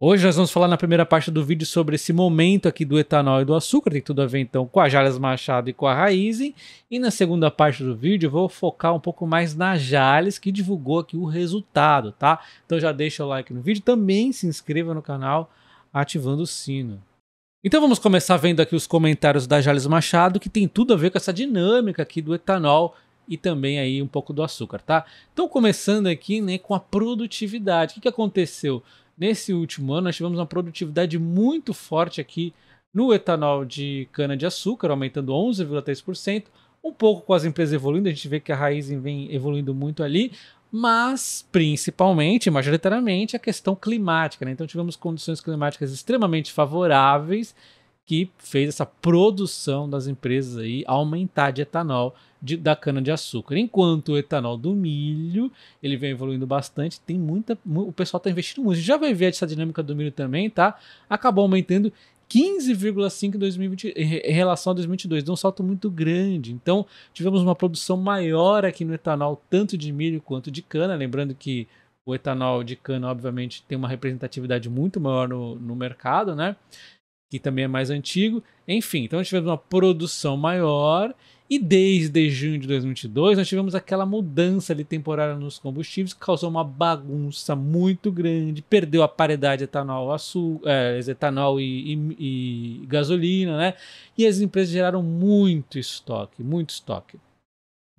Hoje nós vamos falar na primeira parte do vídeo sobre esse momento aqui do etanol e do açúcar, tem tudo a ver então com a Jalles Machado e com a Raízen. E na segunda parte do vídeo eu vou focar um pouco mais na Jalles, que divulgou aqui o resultado, tá? Então já deixa o like no vídeo, também se inscreva no canal ativando o sino. Então vamos começar vendo aqui os comentários da Jalles Machado, que tem tudo a ver com essa dinâmica aqui do etanol e também aí um pouco do açúcar, tá? Então começando aqui, né, com a produtividade. O que aconteceu? Nesse último ano nós tivemos uma produtividade muito forte aqui no etanol de cana-de-açúcar, aumentando 11,3%, um pouco com as empresas evoluindo, a gente vê que a Raízen vem evoluindo muito ali, mas principalmente, majoritariamente, a questão climática, né? Então tivemos condições climáticas extremamente favoráveis que fez essa produção das empresas aí aumentar de etanol da cana-de-açúcar. Enquanto o etanol do milho, ele vem evoluindo bastante, o pessoal está investindo muito. A gente já vai ver essa dinâmica do milho também, tá? Acabou aumentando 15,5% em 2020 em relação a 2022, deu um salto muito grande. Então tivemos uma produção maior aqui no etanol, tanto de milho quanto de cana. Lembrando que o etanol de cana, obviamente, tem uma representatividade muito maior no mercado, né? Que também é mais antigo. Enfim, então nós tivemos uma produção maior e desde junho de 2022 nós tivemos aquela mudança ali temporária nos combustíveis que causou uma bagunça muito grande, perdeu a paridade etanol, etanol e gasolina, né? E as empresas geraram muito estoque, muito estoque.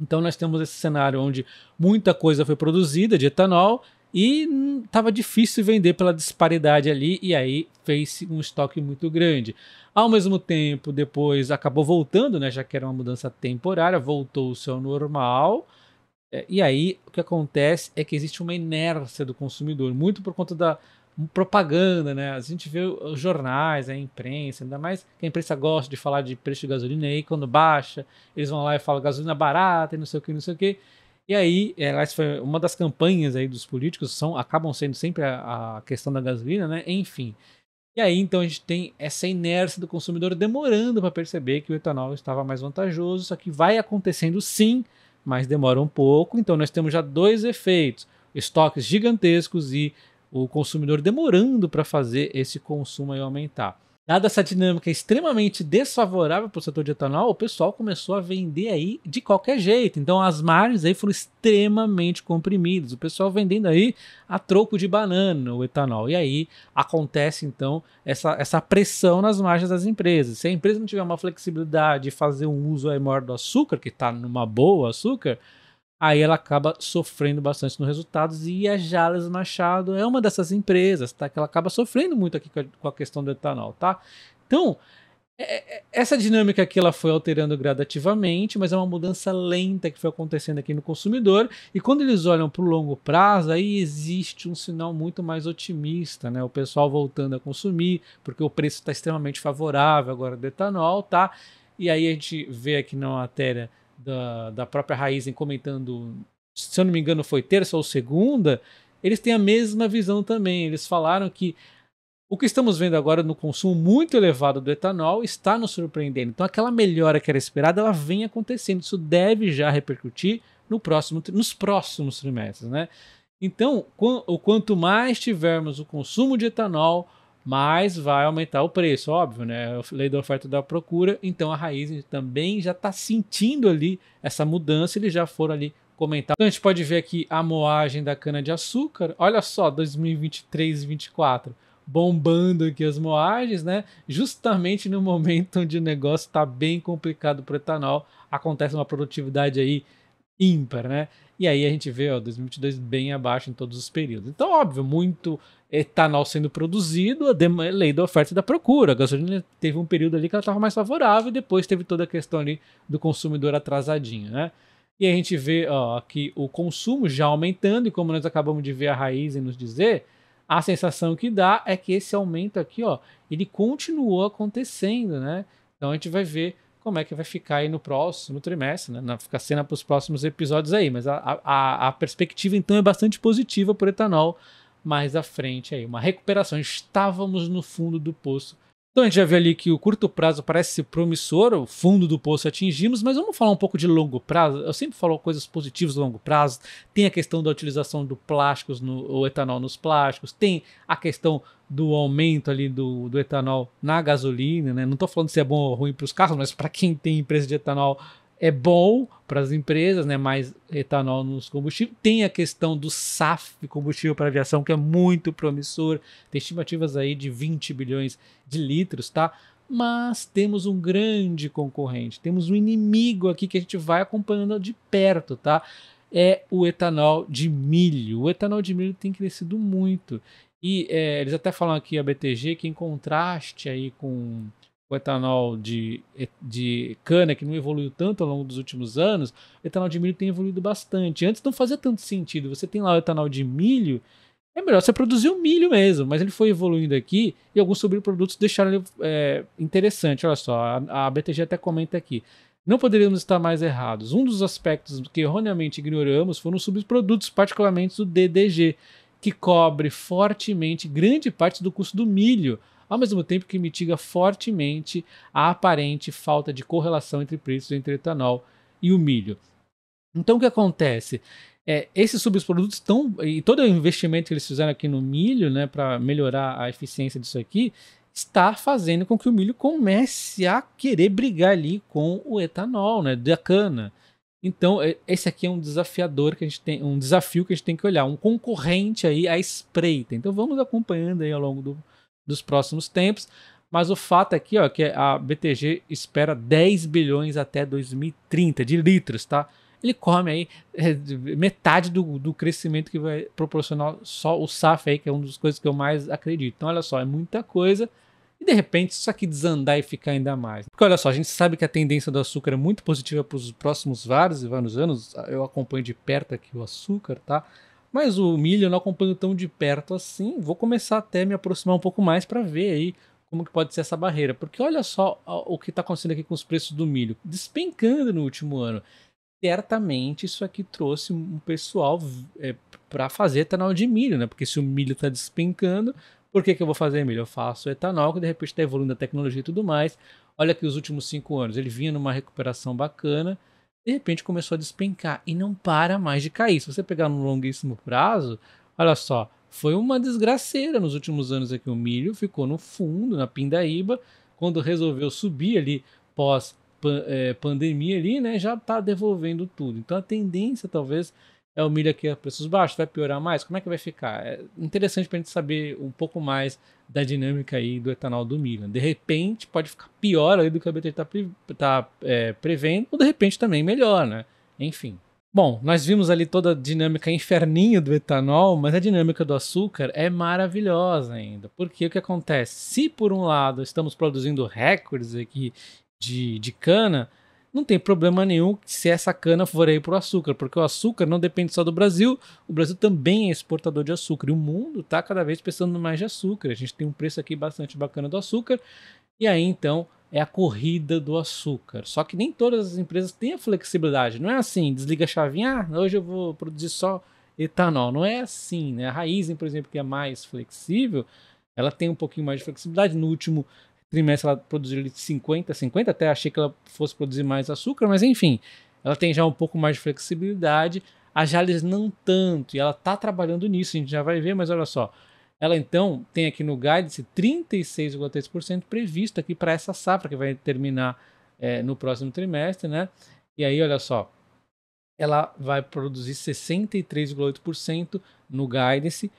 Então nós temos esse cenário onde muita coisa foi produzida de etanol e estava difícil vender pela disparidade ali, e aí fez um estoque muito grande. Ao mesmo tempo, depois acabou voltando, né, já que era uma mudança temporária, voltou ao seu normal. E aí o que acontece é que existe uma inércia do consumidor, muito por conta da propaganda, né? A gente vê os jornais, a imprensa, ainda mais que a imprensa gosta de falar de preço de gasolina, e aí quando baixa, eles vão lá e falam gasolina barata e não sei o que, não sei o que. E aí, essa foi uma das campanhas aí dos políticos, acabam sendo sempre a questão da gasolina, né? Enfim. E aí, então, a gente tem essa inércia do consumidor demorando para perceber que o etanol estava mais vantajoso. Isso aqui vai acontecendo sim, mas demora um pouco. Então, nós temos já dois efeitos: estoques gigantescos e o consumidor demorando para fazer esse consumo aí aumentar. Dada essa dinâmica extremamente desfavorável para o setor de etanol, o pessoal começou a vender aí de qualquer jeito. Então as margens aí foram extremamente comprimidas. O pessoal vendendo aí a troco de banana o etanol. E aí acontece então essa pressão nas margens das empresas. Se a empresa não tiver uma flexibilidade de fazer um uso aí maior do açúcar, que está numa boa açúcar, aí ela acaba sofrendo bastante nos resultados, e a Jalles Machado é uma dessas empresas, tá? Que ela acaba sofrendo muito aqui com a questão do etanol, tá? Então, essa dinâmica aqui ela foi alterando gradativamente, mas é uma mudança lenta que foi acontecendo aqui no consumidor, e quando eles olham para o longo prazo, aí existe um sinal muito mais otimista, né? O pessoal voltando a consumir, porque o preço está extremamente favorável agora do etanol, tá? E aí a gente vê aqui na matéria da própria Raízen comentando, se eu não me engano foi terça ou segunda, eles têm a mesma visão também. Eles falaram que o que estamos vendo agora no consumo muito elevado do etanol está nos surpreendendo. Então aquela melhora que era esperada, ela vem acontecendo. Isso deve já repercutir nos próximos trimestres, né? Então, o quanto mais tivermos o consumo de etanol, mais vai aumentar o preço, óbvio, né? Lei da oferta e da procura. Então a Raízen também já está sentindo ali essa mudança, eles já foram ali comentar. Então a gente pode ver aqui a moagem da cana-de-açúcar. Olha só, 2023 e 2024, bombando aqui as moagens, né? Justamente no momento onde o negócio está bem complicado para o etanol, acontece uma produtividade aí ímpar, né? E aí a gente vê, ó, 2022 bem abaixo em todos os períodos. Então, óbvio, muito etanol sendo produzido, a lei da oferta e da procura. A gasolina teve um período ali que ela estava mais favorável, e depois teve toda a questão ali do consumidor atrasadinho, né? E a gente vê, ó, aqui o consumo já aumentando, e como nós acabamos de ver a Raízen nos dizer, a sensação que dá é que esse aumento aqui, ó, ele continuou acontecendo, né? Então a gente vai ver como é que vai ficar aí no próximo trimestre, né? Fica cena para os próximos episódios aí, mas a perspectiva então é bastante positiva por etanol mais à frente aí, uma recuperação. Estávamos no fundo do poço Então a gente já viu ali que o curto prazo parece promissor, o fundo do poço atingimos, mas vamos falar um pouco de longo prazo. Eu sempre falo coisas positivas do longo prazo. Tem a questão da utilização do plásticos, o etanol nos plásticos, tem a questão do aumento ali do etanol na gasolina, né? Não estou falando se é bom ou ruim para os carros, mas para quem tem empresa de etanol é bom para as empresas, né? Mais etanol nos combustíveis. Tem a questão do SAF, combustível para aviação, que é muito promissor. Tem estimativas aí de 20 bilhões de litros, tá? Mas temos um grande concorrente, temos um inimigo aqui que a gente vai acompanhando de perto, tá? É o etanol de milho. O etanol de milho tem crescido muito. E eles até falam aqui, a BTG, que em contraste aí com o etanol de cana, que não evoluiu tanto ao longo dos últimos anos, o etanol de milho tem evoluído bastante. Antes não fazia tanto sentido. Você tem lá o etanol de milho, é melhor você produzir o milho mesmo, mas ele foi evoluindo aqui e alguns subprodutos deixaram ele interessante. Olha só, a BTG até comenta aqui. Não poderíamos estar mais errados. Um dos aspectos que erroneamente ignoramos foram os subprodutos, particularmente o DDG, que cobre fortemente grande parte do custo do milho, ao mesmo tempo que mitiga fortemente a aparente falta de correlação entre preços entre etanol e o milho. Então o que acontece? Esses subprodutos estão, e todo o investimento que eles fizeram aqui no milho, né, para melhorar a eficiência disso aqui, está fazendo com que o milho comece a querer brigar ali com o etanol, né, da cana. Então esse aqui é um desafiador que a gente tem, um desafio que a gente tem que olhar, um concorrente aí à espreita. Então vamos acompanhando aí ao longo dos próximos tempos. Mas o fato aqui, ó, que a BTG espera 10 bilhões até 2030 de litros, tá? Ele come aí metade do crescimento que vai proporcionar só o SAF aí, que é uma das coisas que eu mais acredito. Então, olha só, é muita coisa. E de repente isso aqui desandar e ficar ainda mais. Porque olha só, a gente sabe que a tendência do açúcar é muito positiva para os próximos vários e vários anos. Eu acompanho de perto aqui o açúcar, tá? Mas o milho eu não acompanho tão de perto assim. Vou começar até a me aproximar um pouco mais para ver aí como que pode ser essa barreira. Porque olha só o que está acontecendo aqui com os preços do milho. Despencando no último ano. Certamente isso aqui trouxe um pessoal para fazer etanol de milho, né? Porque se o milho está despencando, por que eu vou fazer milho? Eu faço etanol, que de repente está evoluindo a tecnologia e tudo mais. Olha que os últimos 5 anos ele vinha numa recuperação bacana, de repente começou a despencar e não para mais de cair. Se você pegar no longuíssimo prazo, olha só, foi uma desgraceira nos últimos anos aqui. O milho ficou no fundo, na pindaíba, quando resolveu subir ali pós pandemia ali, né, já está devolvendo tudo. Então a tendência talvez é o milho aqui a preços baixos, vai piorar mais? Como é que vai ficar? É interessante para a gente saber um pouco mais da dinâmica aí do etanol do milho. De repente pode ficar pior aí do que a BT está prevendo, ou de repente também melhor, né? Enfim. Bom, nós vimos ali toda a dinâmica inferninho do etanol, mas a dinâmica do açúcar é maravilhosa ainda. Porque o que acontece? Se por um lado estamos produzindo recordes aqui de cana, não tem problema nenhum se essa cana for aí para o açúcar, porque o açúcar não depende só do Brasil, o Brasil também é exportador de açúcar, e o mundo está cada vez precisando mais de açúcar. A gente tem um preço aqui bastante bacana do açúcar, e aí então é a corrida do açúcar. Só que nem todas as empresas têm a flexibilidade, não é assim, desliga a chavinha, hoje eu vou produzir só etanol, não é assim, né? A Raízen, por exemplo, que é mais flexível, ela tem um pouquinho mais de flexibilidade. No último trimestre ela produziu 50, até achei que ela fosse produzir mais açúcar, mas enfim, ela tem já um pouco mais de flexibilidade, a Jalles não tanto, e ela está trabalhando nisso, a gente já vai ver, mas olha só, ela então tem aqui no guidance 36,3% previsto aqui para essa safra, que vai terminar no próximo trimestre, né? E aí, olha só, ela vai produzir 63,8% no guidance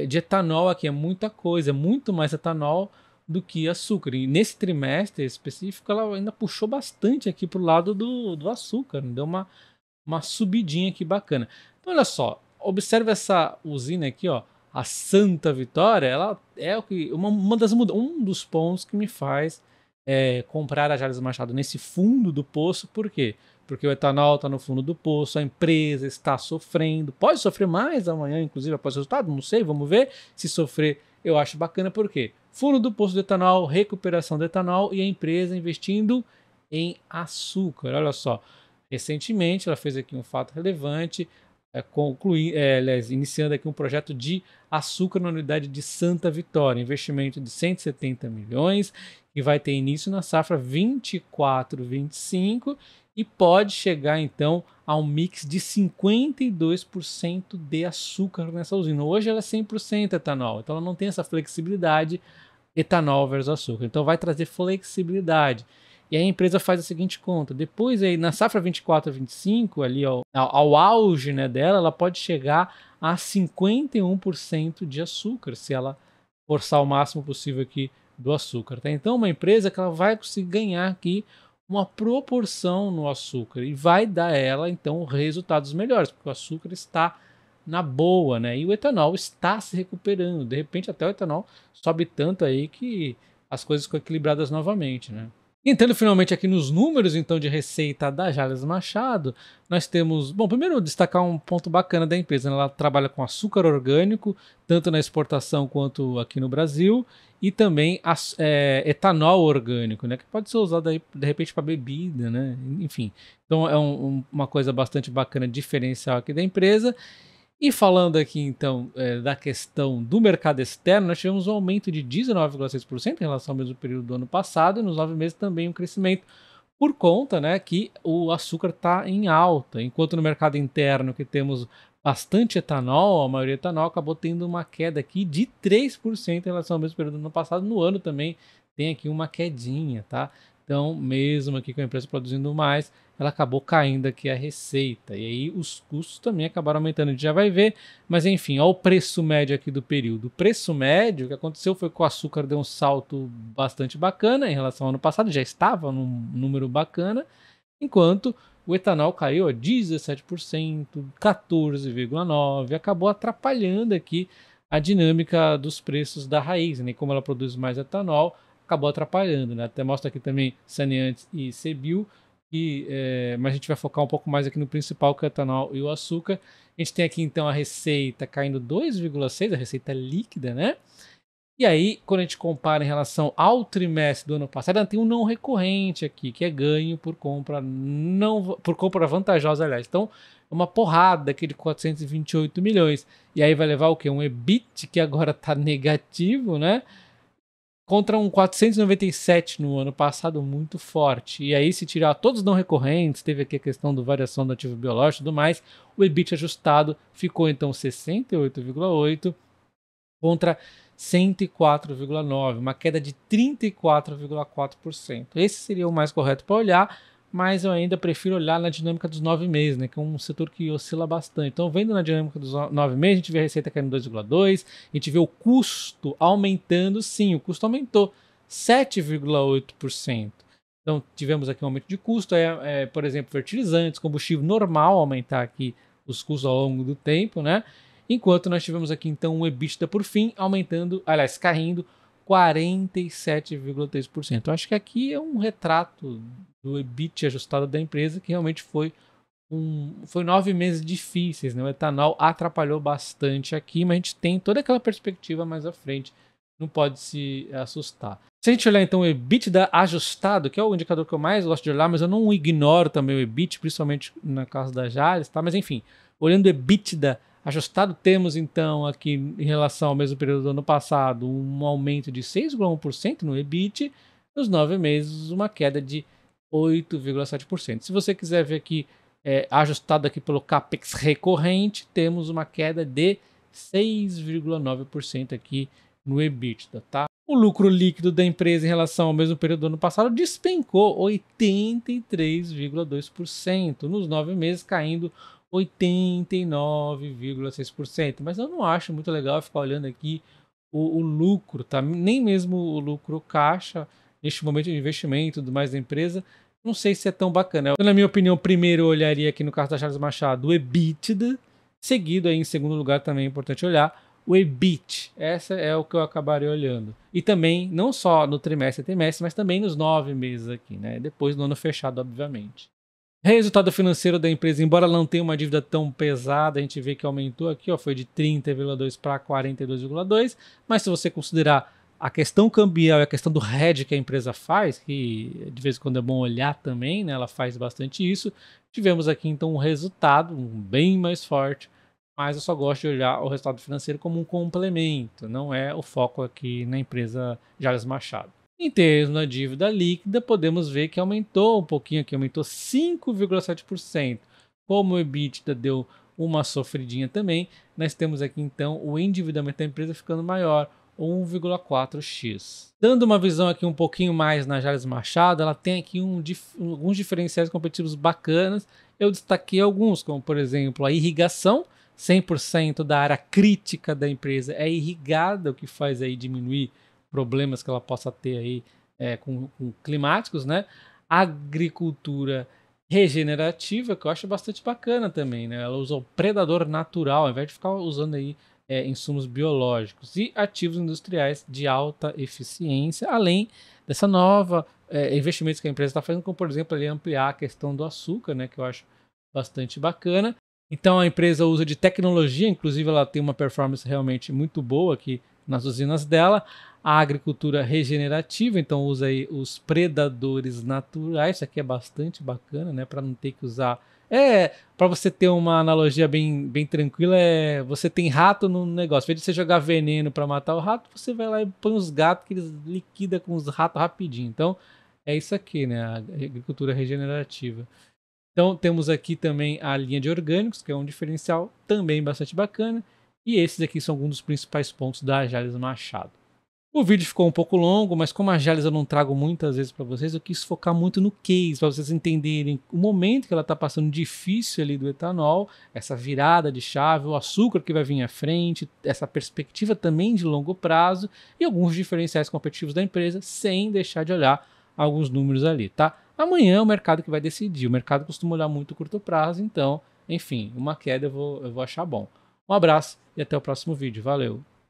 de etanol aqui, é muita coisa, é muito mais etanol do que açúcar. E nesse trimestre específico, ela ainda puxou bastante aqui para o lado do açúcar, deu uma subidinha aqui bacana. Então, olha só, observe essa usina aqui, ó, a Santa Vitória, ela é um dos pontos que me faz comprar a Jalles Machado nesse fundo do poço. Por quê? Porque o etanol está no fundo do poço, a empresa está sofrendo, pode sofrer mais amanhã, inclusive após o resultado, não sei, vamos ver. Se sofrer, eu acho bacana, por quê? Fundo do poço do etanol, recuperação do etanol e a empresa investindo em açúcar. Olha só, recentemente ela fez aqui um fato relevante, aliás, iniciando aqui um projeto de açúcar na unidade de Santa Vitória, investimento de 170 milhões, que vai ter início na safra 24-25 e pode chegar então a um mix de 52% de açúcar nessa usina. Hoje ela é 100% etanol, então ela não tem essa flexibilidade etanol versus açúcar. Então vai trazer flexibilidade. E aí a empresa faz a seguinte conta. Depois, aí, na safra 24-25, ali ao auge, né, dela, ela pode chegar a 51% de açúcar, se ela forçar o máximo possível aqui do açúcar. Tá? Então, uma empresa que ela vai conseguir ganhar aqui uma proporção no açúcar e vai dar a ela, então, resultados melhores, porque o açúcar está na boa, né? E o etanol está se recuperando. De repente, até o etanol sobe tanto aí que as coisas ficam equilibradas novamente, né? Entrando finalmente aqui nos números então de receita da Jalles Machado, nós temos, bom, primeiro destacar um ponto bacana da empresa, né? Ela trabalha com açúcar orgânico, tanto na exportação quanto aqui no Brasil, e também etanol orgânico, né? Que pode ser usado aí de repente para bebida, né? Enfim, então é uma coisa bastante bacana, diferencial aqui da empresa. E falando aqui então da questão do mercado externo, nós tivemos um aumento de 19,6% em relação ao mesmo período do ano passado, e nos 9 meses também um crescimento por conta, né, que o açúcar está em alta, enquanto no mercado interno que temos bastante etanol, a maioria etanol acabou tendo uma queda aqui de 3% em relação ao mesmo período do ano passado. No ano também tem aqui uma quedinha, tá? Então, mesmo aqui com a empresa produzindo mais, ela acabou caindo aqui a receita. E aí os custos também acabaram aumentando, a gente já vai ver. Mas enfim, olha o preço médio aqui do período. O preço médio, o que aconteceu foi que o açúcar deu um salto bastante bacana em relação ao ano passado, já estava num número bacana, enquanto o etanol caiu a 17%, 14,9%, acabou atrapalhando aqui a dinâmica dos preços da raiz, né? Como ela produz mais etanol, acabou atrapalhando, né? Até mostra aqui também Saneantes e Cebil, mas a gente vai focar um pouco mais aqui no principal, que é o etanol e o açúcar. A gente tem aqui então a receita caindo 2,6%, a receita líquida, né? E aí, quando a gente compara em relação ao trimestre do ano passado, ela tem um não recorrente aqui, que é ganho por compra vantajosa, aliás. Então, uma porrada aqui de 428 milhões. E aí vai levar o quê? Um EBIT que agora está negativo, né? Contra um 497 no ano passado, muito forte. E aí, se tirar todos os não recorrentes, teve aqui a questão do variação do ativo biológico e tudo mais, o EBIT ajustado ficou então 68,8 contra 104,9, uma queda de 34,4%. Esse seria o mais correto para olhar, mas eu ainda prefiro olhar na dinâmica dos 9 meses, né, que é um setor que oscila bastante. Então, vendo na dinâmica dos 9 meses, a gente vê a receita caindo 2,2, a gente vê o custo aumentando, sim, o custo aumentou 7,8%. Então, tivemos aqui um aumento de custo, por exemplo, fertilizantes, combustível normal aumentar aqui os custos ao longo do tempo, né? Enquanto nós tivemos aqui então um EBITDA por fim caindo 47,3%. Acho que aqui é um retrato do EBIT ajustado da empresa, que realmente foi 9 meses difíceis, né? O etanol atrapalhou bastante aqui, mas a gente tem toda aquela perspectiva mais à frente, não pode se assustar. Se a gente olhar então o EBITDA ajustado, que é o indicador que eu mais gosto de olhar, mas eu não ignoro também o EBIT, principalmente na casa da Jalles, tá? Mas enfim, olhando o EBITDA ajustado, temos então aqui em relação ao mesmo período do ano passado um aumento de 6,1% no EBIT, nos 9 meses uma queda de 8,7%. Se você quiser ver aqui ajustado aqui pelo CAPEX recorrente, temos uma queda de 6,9% aqui no EBITDA, tá? O lucro líquido da empresa em relação ao mesmo período do ano passado despencou 83,2%, nos 9 meses caindo 89,6%. Mas eu não acho muito legal ficar olhando aqui o lucro, tá? Nem mesmo o lucro caixa, neste momento de investimento e tudo mais da empresa, não sei se é tão bacana. Na minha opinião, primeiro eu olharia aqui no caso da Jalles Machado o EBITDA, seguido aí em segundo lugar também é importante olhar o EBIT. Essa é o que eu acabarei olhando. E também, não só no trimestre, mas também nos 9 meses aqui, né? Depois do ano fechado, obviamente. Resultado financeiro da empresa, embora não tenha uma dívida tão pesada, a gente vê que aumentou aqui, ó, foi de 30,2 para 42,2, mas se você considerar a questão cambial e a questão do hedge que a empresa faz, que de vez em quando é bom olhar também, né, ela faz bastante isso, Tivemos aqui então um resultado bem mais forte, mas eu só gosto de olhar o resultado financeiro como um complemento, não é o foco aqui na empresa Jales Machado. Em termos da dívida líquida, podemos ver que aumentou um pouquinho aqui, aumentou 5,7%. Como o EBITDA deu uma sofridinha também, nós temos aqui então o endividamento da empresa ficando maior, 1,4x. Dando uma visão aqui um pouquinho mais na Jales Machado, ela tem aqui alguns diferenciais competitivos bacanas. Eu destaquei alguns, como por exemplo a irrigação. 100% da área crítica da empresa é irrigada, o que faz aí diminuir problemas que ela possa ter aí com climáticos, né? Agricultura regenerativa, que eu acho bastante bacana também, né? Ela usa o predador natural, ao invés de ficar usando aí insumos biológicos, e ativos industriais de alta eficiência, além dessa nova investimentos que a empresa está fazendo, como por exemplo ali ampliar a questão do açúcar, né? Que eu acho bastante bacana. Então a empresa usa de tecnologia, inclusive ela tem uma performance realmente muito boa aqui nas usinas dela. A agricultura regenerativa, então usa aí os predadores naturais. Isso aqui é bastante bacana, né? Para não ter que usar. Para você ter uma analogia bem tranquila, você tem rato no negócio. Em vez de você jogar veneno para matar o rato, você vai lá e põe os gatos que eles liquidam com os ratos rapidinho. Então é isso aqui, né? A agricultura regenerativa. Então temos aqui também a linha de orgânicos, que é um diferencial também bastante bacana. E esses aqui são alguns dos principais pontos da Jales Machado. O vídeo ficou um pouco longo, mas como a Jales eu não trago muitas vezes para vocês, eu quis focar muito no case, para vocês entenderem o momento que ela está passando difícil ali do etanol, essa virada de chave, o açúcar que vai vir à frente, essa perspectiva também de longo prazo e alguns diferenciais competitivos da empresa, sem deixar de olhar alguns números ali, tá? Amanhã é o mercado que vai decidir, o mercado costuma olhar muito curto prazo, então, enfim, uma queda eu vou achar bom. Um abraço e até o próximo vídeo, valeu!